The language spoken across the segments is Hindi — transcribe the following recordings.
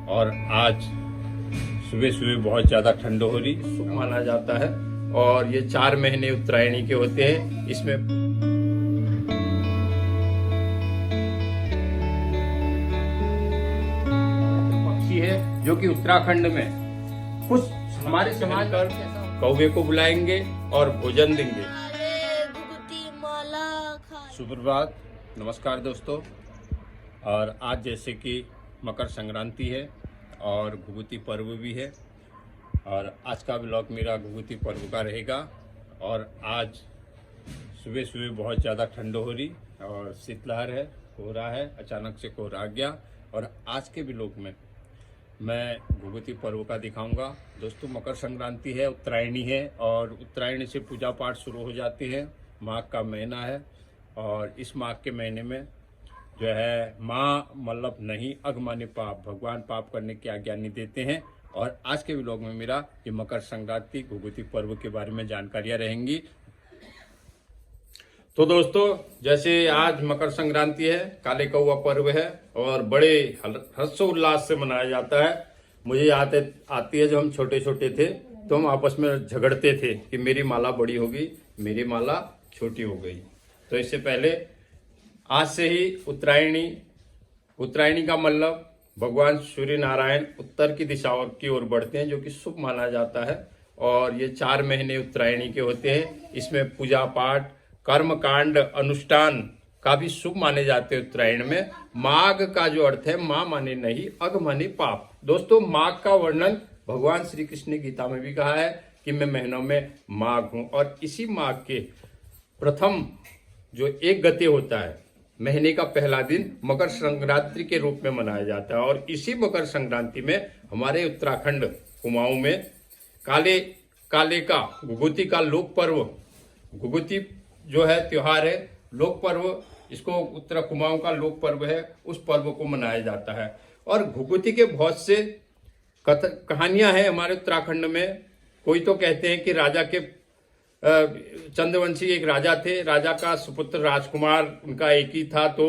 और आज सुबह सुबह बहुत ज़्यादा ठंड हो रही, शुभ माना जाता है। और ये 4 महीने उत्तरायणी के होते हैं। इसमें पक्षी है जो कि उत्तराखंड में कुछ हमारे समाज पर कौवे को बुलाएंगे और भोजन देंगे। सुप्रभात, नमस्कार दोस्तों। और आज जैसे कि मकर संक्रांति है और घुघुती पर्व भी है, और आज का ब्लॉग मेरा घुघुती पर्व का रहेगा। और आज सुबह सुबह बहुत ज़्यादा ठंड हो रही और शीतलहर है, कोहरा है, अचानक से कोहरा आ गया। और आज के ब्लॉग में मैं घुघुती पर्व का दिखाऊंगा। दोस्तों, मकर संक्रांति है, उत्तरायणी है, और उत्तरायणी से पूजा पाठ शुरू हो जाते हैं। माघ का महीना है और इस माघ के महीने में जो है माँ मतलब नहीं अगमाने पाप, भगवान पाप करने की आज्ञा नहीं देते हैं। और आज के व्लॉग में मेरा ये मकर संक्रांति घुघुती पर्व के बारे में जानकारियां रहेंगी। तो दोस्तों, जैसे आज मकर संक्रांति है, काले कौवा पर्व है और बड़े हर्षोल्लास से मनाया जाता है। मुझे याद आती है, जब हम छोटे छोटे थे तो हम आपस में झगड़ते थे कि मेरी माला बड़ी हो गई, मेरी माला छोटी हो गई। तो इससे पहले आज से ही उत्तरायणी का मतलब भगवान सूर्य नारायण उत्तर की दिशा की ओर बढ़ते हैं, जो कि शुभ माना जाता है। और ये 4 महीने उत्तरायणी के होते हैं। इसमें पूजा पाठ, कर्म कांड, अनुष्ठान का भी शुभ माने जाते हैं। उत्तरायण में माघ का जो अर्थ है, माँ माने नहीं, अग माने पाप। दोस्तों, माघ का वर्णन भगवान श्री कृष्ण ने गीता में भी कहा है कि मैं महीनों में माघ हूं। और इसी माघ के प्रथम जो एक गते होता है, महीने का पहला दिन मकर संक्रांति के रूप में मनाया जाता है। और इसी मकर संक्रांति में हमारे उत्तराखंड कुमाऊं में काले का घुघुती का लोक पर्व, घुघुती जो है त्योहार है, लोक पर्व, इसको उत्तर कुमाऊं का लोक पर्व है, उस पर्व को मनाया जाता है। और घुघुती के बहुत से कहानियां हैं हमारे उत्तराखंड में। कोई तो कहते हैं कि राजा के चंद्रवंशी एक राजा थे, राजा का सुपुत्र राजकुमार उनका एक ही था। तो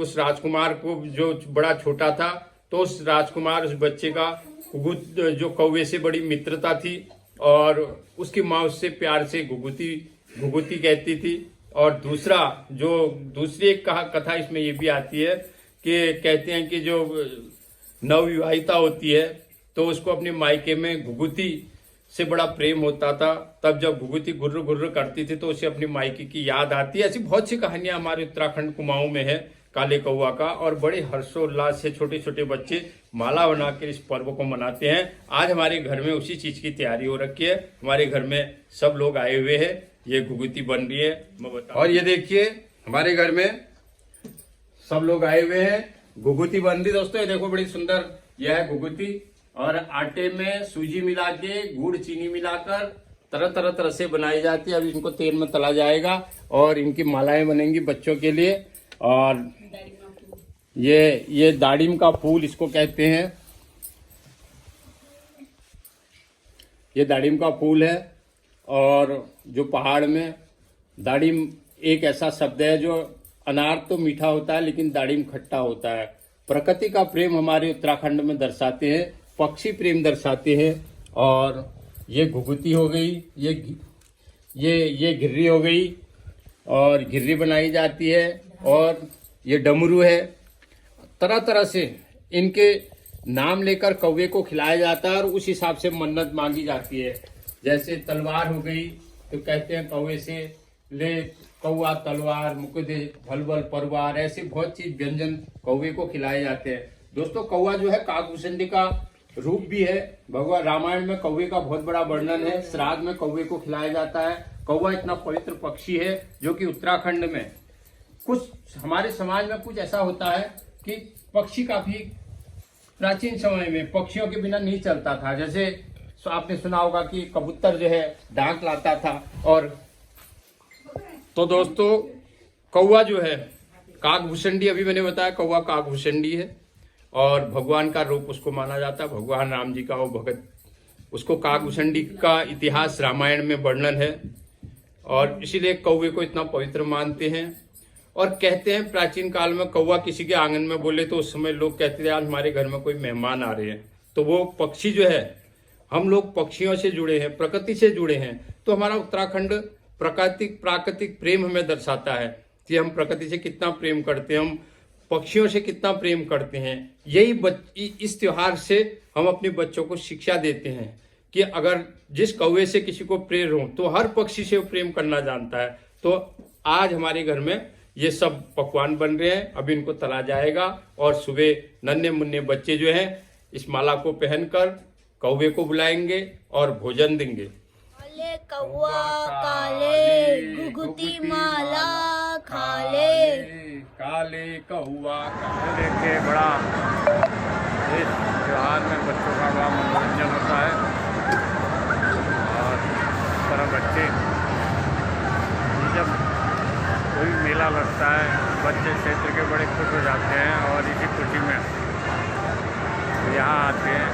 उस राजकुमार को जो बड़ा छोटा था, तो उस राजकुमार, उस बच्चे का जो कौवे से बड़ी मित्रता थी और उसकी माँ उससे प्यार से घुघुती कहती थी। और दूसरी एक कथा इसमें ये भी आती है कि कहते हैं कि जो नवविवाहिता होती है तो उसको अपने मायके में घुघुती से बड़ा प्रेम होता था। तब जब घुघुती गुर्र गुर्र करती थी तो उसे अपनी मायके की याद आती है। ऐसी बहुत सी कहानियां हमारे उत्तराखंड कुमाऊं में है काले कौवा का। और बड़े हर्षोल्लास से छोटे छोटे बच्चे माला बनाकर इस पर्व को मनाते हैं। आज हमारे घर में उसी चीज की तैयारी हो रखी है। हमारे घर में सब लोग आए हुए हैं, ये घुघुती बन रही है, मैं बताऊं। और ये देखिए, हमारे घर में सब लोग आए हुए हैं, घुघुती बन रही। दोस्तों, ये देखो, बड़ी सुंदर यह है घुघुती। और आटे में सूजी मिला के, गुड़ चीनी मिलाकर तरह से बनाई जाती है। अब इनको तेल में तला जाएगा और इनकी मालाएं बनेंगी बच्चों के लिए। और ये दाड़िम का फूल इसको कहते हैं, ये दाड़िम का फूल है। और जो पहाड़ में दाड़िम एक ऐसा शब्द है, जो अनार तो मीठा होता है लेकिन दाड़िम खट्टा होता है। प्रकृति का प्रेम हमारे उत्तराखंड में दर्शाते हैं, पक्षी प्रेम दर्शाते हैं। और ये घुघुती हो गई, ये घिर्री हो गई और घिर्री बनाई जाती है। और ये डमरू है। तरह से इनके नाम लेकर कौवे को खिलाया जाता है और उस हिसाब से मन्नत मांगी जाती है। जैसे तलवार हो गई तो कहते हैं कौवे से ले कौवा तलवार, मुकुदे भलबल परवार, ऐसे बहुत चीज व्यंजन कौवे को खिलाए जाते हैं। दोस्तों, कौवा जो है काकभूषणी का रूप भी है। भगवान रामायण में कौवे का बहुत बड़ा वर्णन है। श्राद्ध में कौवे को खिलाया जाता है। कौवा इतना पवित्र पक्षी है जो कि उत्तराखंड में कुछ हमारे समाज में कुछ ऐसा होता है कि पक्षी काफी प्राचीन समय में पक्षियों के बिना नहीं चलता था। जैसे आपने सुना होगा कि कबूतर जो है डाक लाता था। और तो दोस्तों, कौवा जो है काकभूषणी, अभी मैंने बताया कौवा काकभूषणी है और भगवान का रूप उसको माना जाता है। भगवान राम जी का वो भगत, उसको काकभूषणी का इतिहास रामायण में वर्णन है और इसीलिए कौवे को इतना पवित्र मानते हैं। और कहते हैं प्राचीन काल में कौवा किसी के आंगन में बोले तो उस समय लोग कहते थे आज हमारे घर में कोई मेहमान आ रहे हैं। तो वो पक्षी जो है, हम लोग पक्षियों से जुड़े हैं, प्रकृति से जुड़े हैं। तो हमारा उत्तराखंड प्राकृतिक प्रेम हमें दर्शाता है कि हम प्रकृति से कितना प्रेम करते हैं, हम पक्षियों से कितना प्रेम करते हैं। यही इस त्योहार से हम अपने बच्चों को शिक्षा देते हैं कि अगर जिस कौवे से किसी को प्रेम हो तो हर पक्षी से वो प्रेम करना जानता है। तो आज हमारे घर में ये सब पकवान बन रहे हैं, अभी इनको तला जाएगा और सुबह नन्हे मुन्ने बच्चे जो हैं इस माला को पहनकर कौवे को बुलाएंगे और भोजन देंगे। काले कौवा काले घुघुती माला खाले, काले कौवा काले। देखिए बड़ा इस त्योहार में बच्चों का बड़ा मनोरंजन होता है और इस तरह बच्चे जब कोई मेला लगता है बच्चे क्षेत्र के बड़े खुश हो जाते हैं और इसी खुशी में यहाँ आते हैं।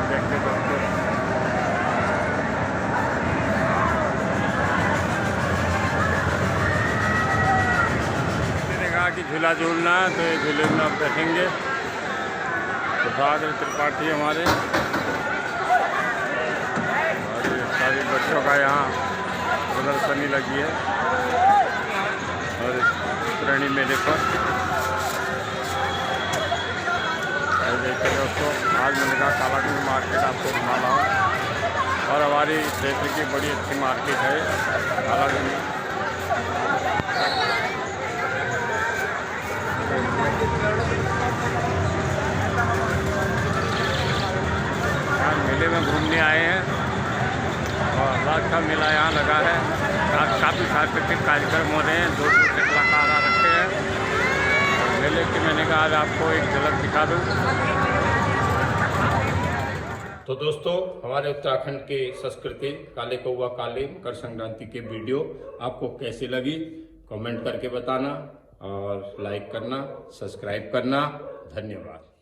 देखते दोस्तों मैंने कहा कि झूला झूलना है तो ये झूले में आप बैठेंगे। प्रसाद त्रिपाठी हमारे और ये सारे बच्चों का यहाँ प्रदर्शनी लगी है और उत्तरायणी मेले पर देखिए दोस्तों आज मैंने कहा कालागंज मार्केट आपको घुमा रहा हूँ और हमारी क्षेत्र की बड़ी अच्छी मार्केट है कालागंज। यहाँ मेले में घूमने आए हैं और बहुत अच्छा मेला यहाँ लगा है। आज काफ़ी सांस्कृतिक कार्यक्रम हो रहे हैं, दूर दूर से कलाकार आ रखे हैं। मेले की मैंने कहा आज आपको एक झलक दिखा दूँ। तो दोस्तों हमारे उत्तराखंड के संस्कृति काले कौवा काले मकर संक्रांति के वीडियो आपको कैसी लगी कमेंट करके बताना और लाइक करना, सब्सक्राइब करना। धन्यवाद।